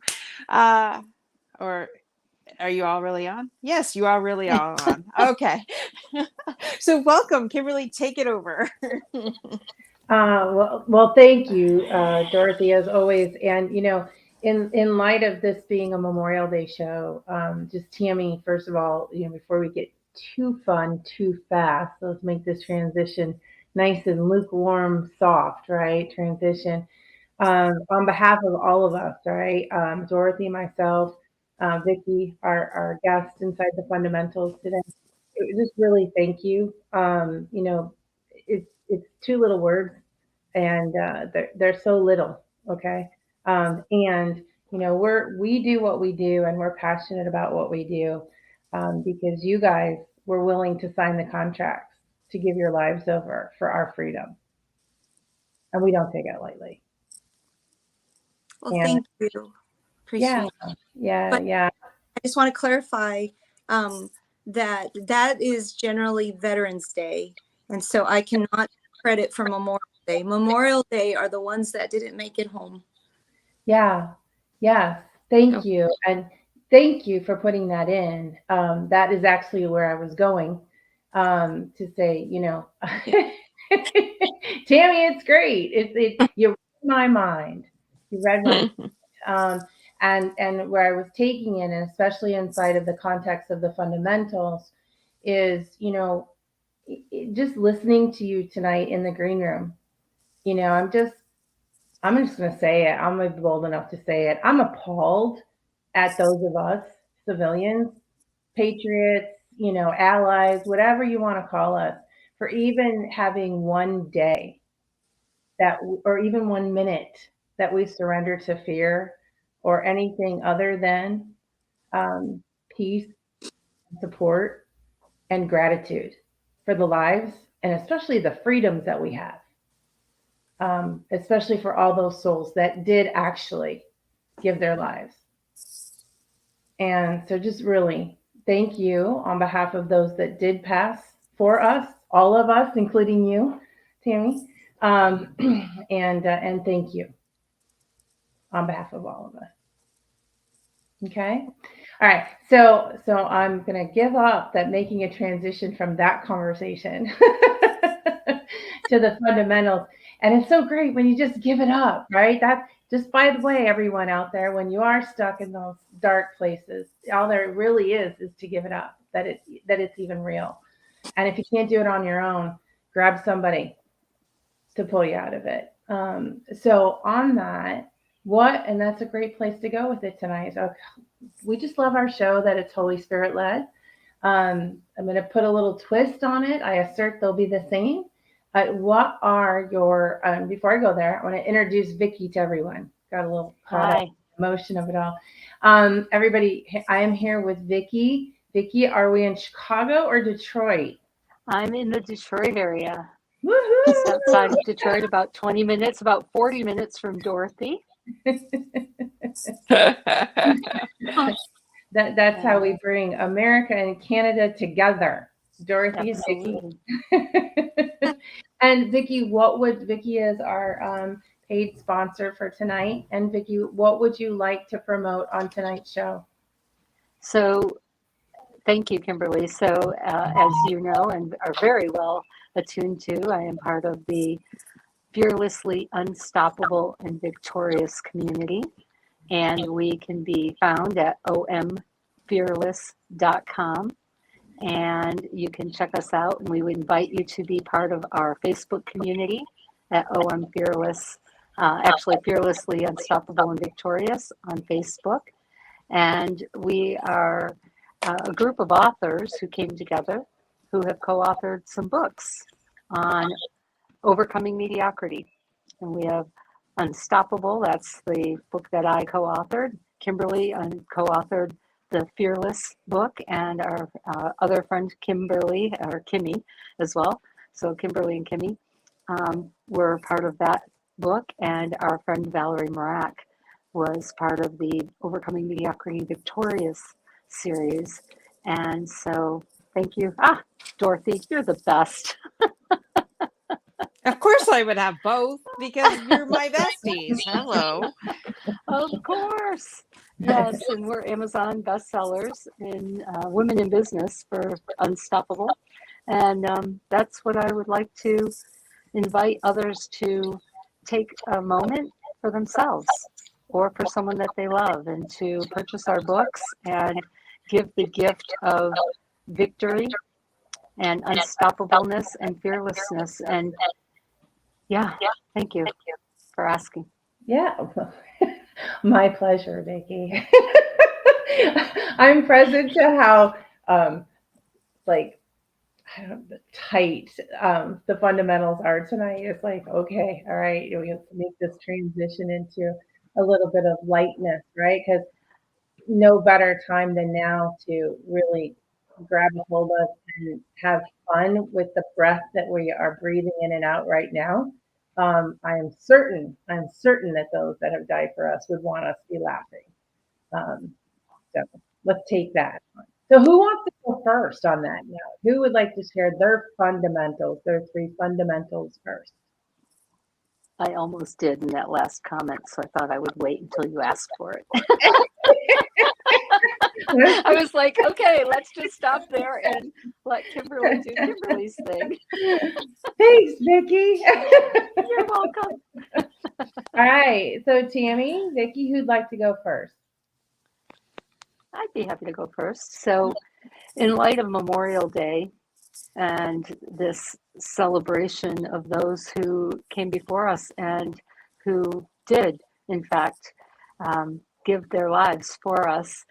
Or are you all really on? Yes, you are really all on. Okay. So, welcome, Kimberly. Take it over. Well, thank you, Dorothy, as always. And in light of this being a Memorial Day show, just Tammy, first of all, before we get too fun too fast, let's make this transition nice and lukewarm, soft, right? Transition. On behalf of all of us, right? Dorothy, myself, Vicky, our guest inside the fundamentals today. Just really thank you. It's two little words, and they're so little. Okay, and we do what we do, and we're passionate about what we do, because you guys were willing to sign the contracts to give your lives over for our freedom, and we don't take it lightly. Well, And thank you. Appreciate it. But yeah. I just want to clarify that is generally Veterans Day. And so I cannot credit for Memorial Day. Memorial Day are the ones that didn't make it home. Yeah. Yes. Thank you. And thank you for putting that in. That is actually where I was going, to say, Tammy, it's great. You read my mind. You read my and where I was taking it, and especially inside of the context of the fundamentals, is, just listening to you tonight in the green room. I'm just going to say it. I'm going to be bold enough to say it. I'm appalled at those of us, civilians, patriots, allies, whatever you want to call us, for even having one day or even 1 minute that we surrender to fear or anything other than peace, support, and gratitude for the lives and especially the freedoms that we have. Especially for all those souls that did actually give their lives. And so just really thank you on behalf of those that did pass for us, all of us, including you, Tammy. And thank you on behalf of all of us. Okay. All right. So I'm going to give up that making a transition from that conversation to the fundamentals. And it's so great when you just give it up, right? That just, by the way, everyone out there, when you are stuck in those dark places, all there really is to give it up, that it's even real. And if you can't do it on your own, grab somebody to pull you out of it. So on that, and that's a great place to go with it tonight. So we just love our show that it's Holy Spirit led. I'm going to put a little twist on it. I assert they'll be the same. What are your, before I go there, I want to introduce Vicky to everyone. Got a little emotion of it all. Everybody, I am here with Vicky. Vicky, are we in Chicago or Detroit? I'm in the Detroit area. Woohoo! Just outside of Detroit, about 20 minutes, about 40 minutes from Dorothy. That's how we bring America and Canada together. Dorothy and Vicky. And Vicky, Vicky is our paid sponsor for tonight. And Vicky, what would you like to promote on tonight's show? So thank you, Kimberly. So as you know and are very well attuned to, I am part of the Fearlessly Unstoppable and Victorious community. And we can be found at omfearless.com. And you can check us out. And we would invite you to be part of our Facebook community at OM Fearless, actually Fearlessly Unstoppable and Victorious on Facebook. And we are a group of authors who came together who have co-authored some books on overcoming mediocrity. And we have Unstoppable, that's the book that I co-authored. Kimberly co-authored the Fearless book, and our other friend Kimberly, or Kimmy as well. So Kimberly and Kimmy. were part of that book, and our friend Valerie Marak was part of the Overcoming Mediocrity and Victorious series. And so thank you. Dorothy, you're the best. Of course, I would have both because you're my besties. Hello. Of course. Yes, and we're Amazon bestsellers in Women in Business for Unstoppable. And that's what I would like to invite others to take a moment for themselves or for someone that they love, and to purchase our books and give the gift of victory and unstoppableness and fearlessness. And yeah, thank you for asking. Yeah, my pleasure, Vicki. I'm present to how like I don't know, tight the fundamentals are tonight. It's like, okay, all right, we have to make this transition into a little bit of lightness, right? Because no better time than now to really grab a hold of and have fun with the breath that we are breathing in and out right now. I'm certain that those that have died for us would want us to be laughing. So let's take that. So who wants to go first on that note? Who would like to share their fundamentals, their 3 fundamentals first? I almost did in that last comment, so I thought I would wait until you asked for it. I was like, okay, let's just stop there and let Kimberly do Kimberly's thing. Thanks, Vicki. You're welcome. All right. So Tammy, Vicki, who'd like to go first? I'd be happy to go first. So, in light of Memorial Day and this celebration of those who came before us and who did, in fact, give their lives for us,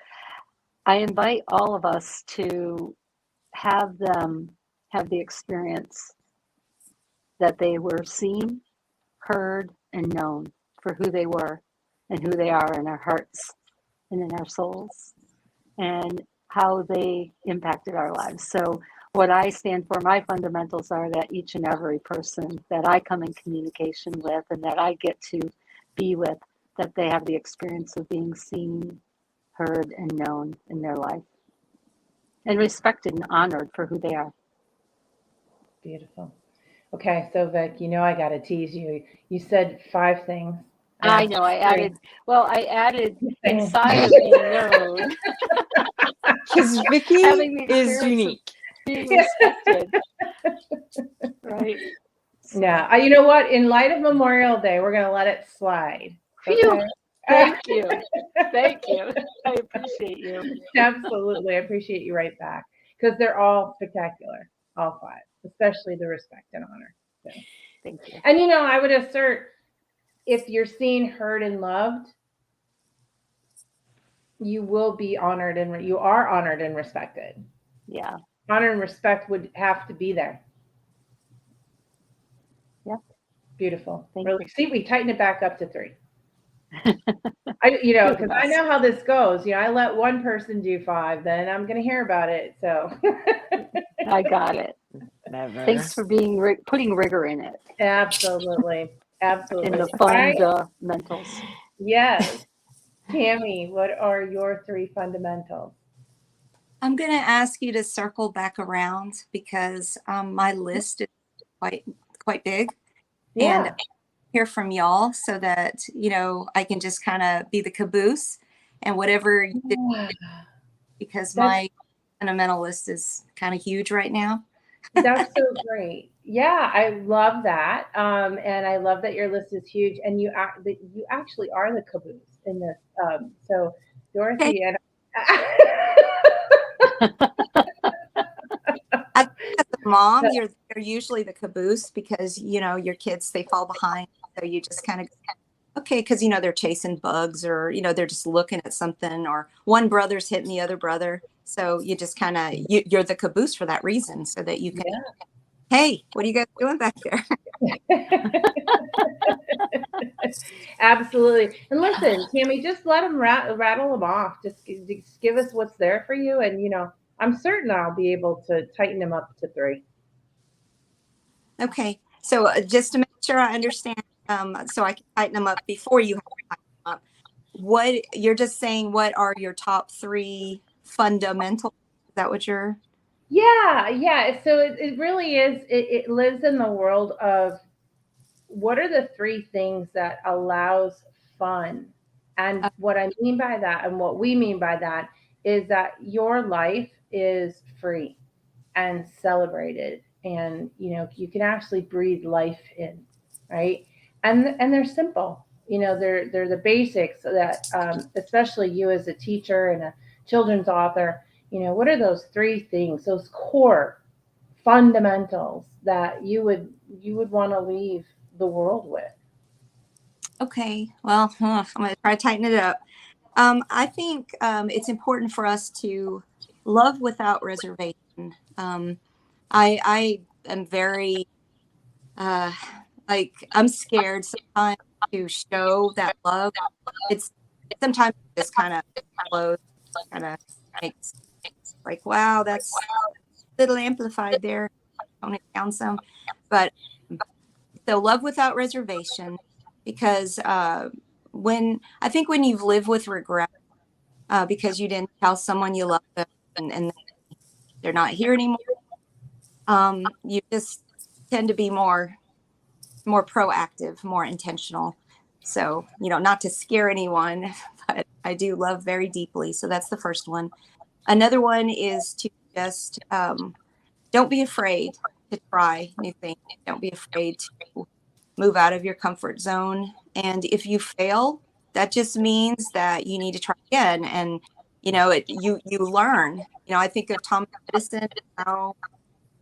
I invite all of us to have them have the experience that they were seen, heard, and known for who they were and who they are in our hearts and in our souls, and how they impacted our lives. So what I stand for, my fundamentals are that each and every person that I come in communication with and that I get to be with, that they have the experience of being seen, heard, and known in their life, and respected and honored for who they are. Beautiful. Okay, so Vic, I got to tease you. You said 5 things. I know, I added inside of being known. Because Vicki is unique. Being respected. Right. Yeah. You know what? In light of Memorial Day, we're going to let it slide. Okay? Thank you. Thank you. I appreciate you. Absolutely. I appreciate you right back. Because they're all spectacular. All 5. Especially the respect and honor. So. Thank you. And I would assert, if you're seen, heard, and loved, you will be honored and you are honored and respected. Yeah. Honor and respect would have to be there. Yeah. Beautiful. Thank really. You. See, we tighten it back up to 3. Because I know how this goes. I let one person do 5, then I'm going to hear about it. So I got it. Never. Thanks for putting rigor in it. Absolutely. Absolutely. In the fundamentals. Yes. Tammy, what are your 3 fundamentals? I'm going to ask you to circle back around because my list is quite big. Yeah. And hear from y'all so that, I can just kind of be the caboose and whatever you did, because my fundamental list is kind of huge right now. That's so great. Yeah, I love that. And I love that your list is huge, and you actually are the caboose in this. So Dorothy and as a mom, you're usually the caboose because your kids, they fall behind, so you just kind of okay, because they're chasing bugs, or they're just looking at something, or one brother's hitting the other brother, so you just kind of you're the caboose for that reason, so that you can hey, what are you guys doing back there? Absolutely. And listen, Tammy, just let them rattle them off. Just give us what's there for you, and I'm certain I'll be able to tighten them up to 3. Okay. So just to make sure I understand, so I can tighten them up before you have to tighten them up. What you're just saying, what are your top 3 fundamentals? Is that what you're? Yeah. So it really is, it lives in the world of what are the 3 things that allows fun. And what I mean by that, and what we mean by that, is that your life is free and celebrated, and you can actually breathe life in, right? And they're simple. They're the basics that, especially you as a teacher and a children's author, what are those 3 things, those core fundamentals that you would want to leave the world with? Okay, well, I'm going to try to tighten it up. I think it's important for us to love without reservation. I am very, I'm scared sometimes to show that love. It's sometimes it just kind of flows, kind of makes like, wow, that's a little amplified there. Tone it down some. But so love without reservation, because when you've lived with regret, because you didn't tell someone you love them and they're not here anymore, you just tend to be more proactive, more intentional. So, not to scare anyone, but I do love very deeply. So that's the first one. Another one is to just don't be afraid to try new things. Don't be afraid to move out of your comfort zone. And if you fail, that just means that you need to try again. And you learn. I think of Thomas Edison, how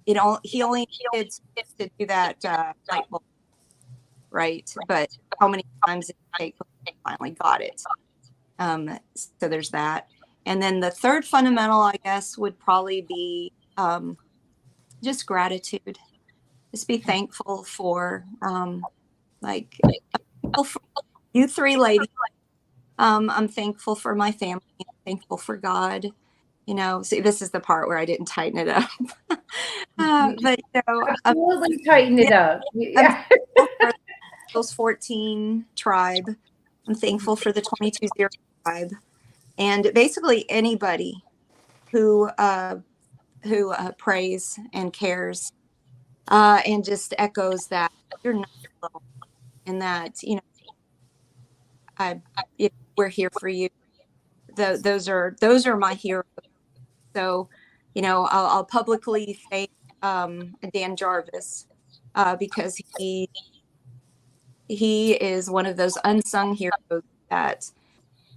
he only needed to do that light bulb, right? But how many times did it take before he finally got it? So there's that. And then the third fundamental, I guess, would probably be just gratitude. Just be thankful for, for you 3 ladies. I'm thankful for my family. I'm thankful for God. See, this is the part where I didn't tighten it up. But Absolutely tighten it up. Yeah. Those 14 tribe. I'm thankful for the 22-0 tribe, and basically anybody who prays and cares, and just echoes that you're not alone, and that we're here for you. Those are my heroes. So, I'll publicly thank Dan Jarvis, because he is one of those unsung heroes that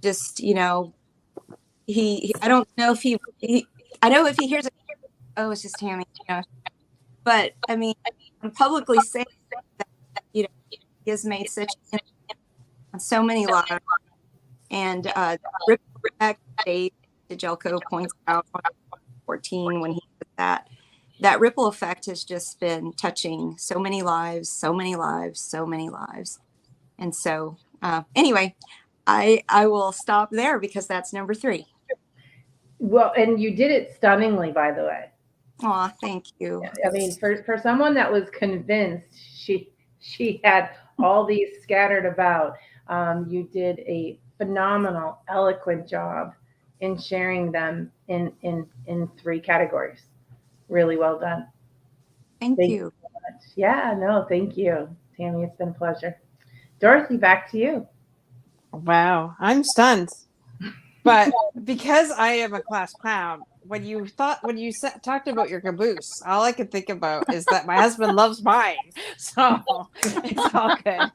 just, I don't know if he I know if he hears it, oh, it's just Tammy, but I mean, I'm publicly saying that, he has made such on so many lives. And ripple effect, Dave DeJelko points out on 14 when he did that ripple effect has just been touching so many lives, so many lives, so many lives. And so anyway, I will stop there because that's number 3. Well, and you did it stunningly, by the way. Aw, thank you. I mean, for someone that was convinced she had all these scattered about, you did a phenomenal, eloquent job in sharing them in 3 categories. Really well done. Thank you so much. Yeah, no, thank you, Tammy. It's been a pleasure. Dorothy, back to you. Wow, I'm stunned. But because I am a class clown, when you talked about your caboose, all I could think about is that my husband loves mine. So it's all good.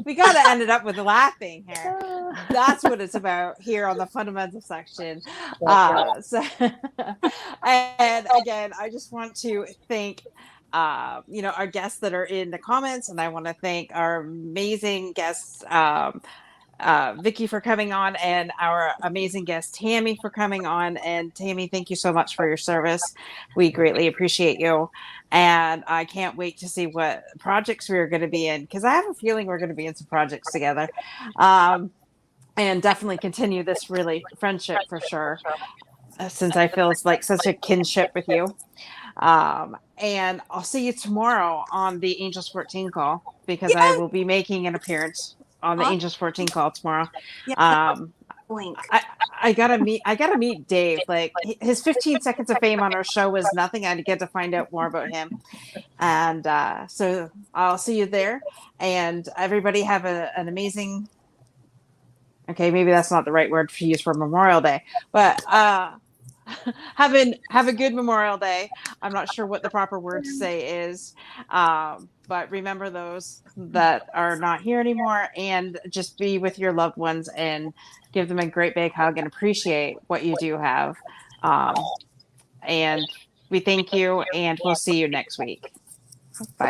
We kind of ended up with laughing here. That's what it's about here on the fundamental section. And again, I just want to thank our guests that are in the comments, and I want to thank our amazing guests, Vicky, for coming on, and our amazing guest Tammy for coming on. And Tammy, thank you so much for your service. We greatly appreciate you, and I can't wait to see what projects we're going to be in, because I have a feeling we're going to be in some projects together, and definitely continue this really friendship for sure, since I feel it's like such a kinship with you. And I'll see you tomorrow on the Angels 14 call, because I Yes. will be making an appearance on the Awesome. Angels 14 call tomorrow. Yeah. Um, Link. I gotta meet Dave. Like, his 15 seconds of fame on our show was nothing. I get to find out more about him. And so I'll see you there. And everybody have an amazing, okay, maybe that's not the right word to use for Memorial Day, but have a good Memorial Day. I'm not sure what the proper word to say is, but remember those that are not here anymore, and just be with your loved ones and give them a great big hug and appreciate what you do have. Um, and we thank you, and we'll see you next week. Bye.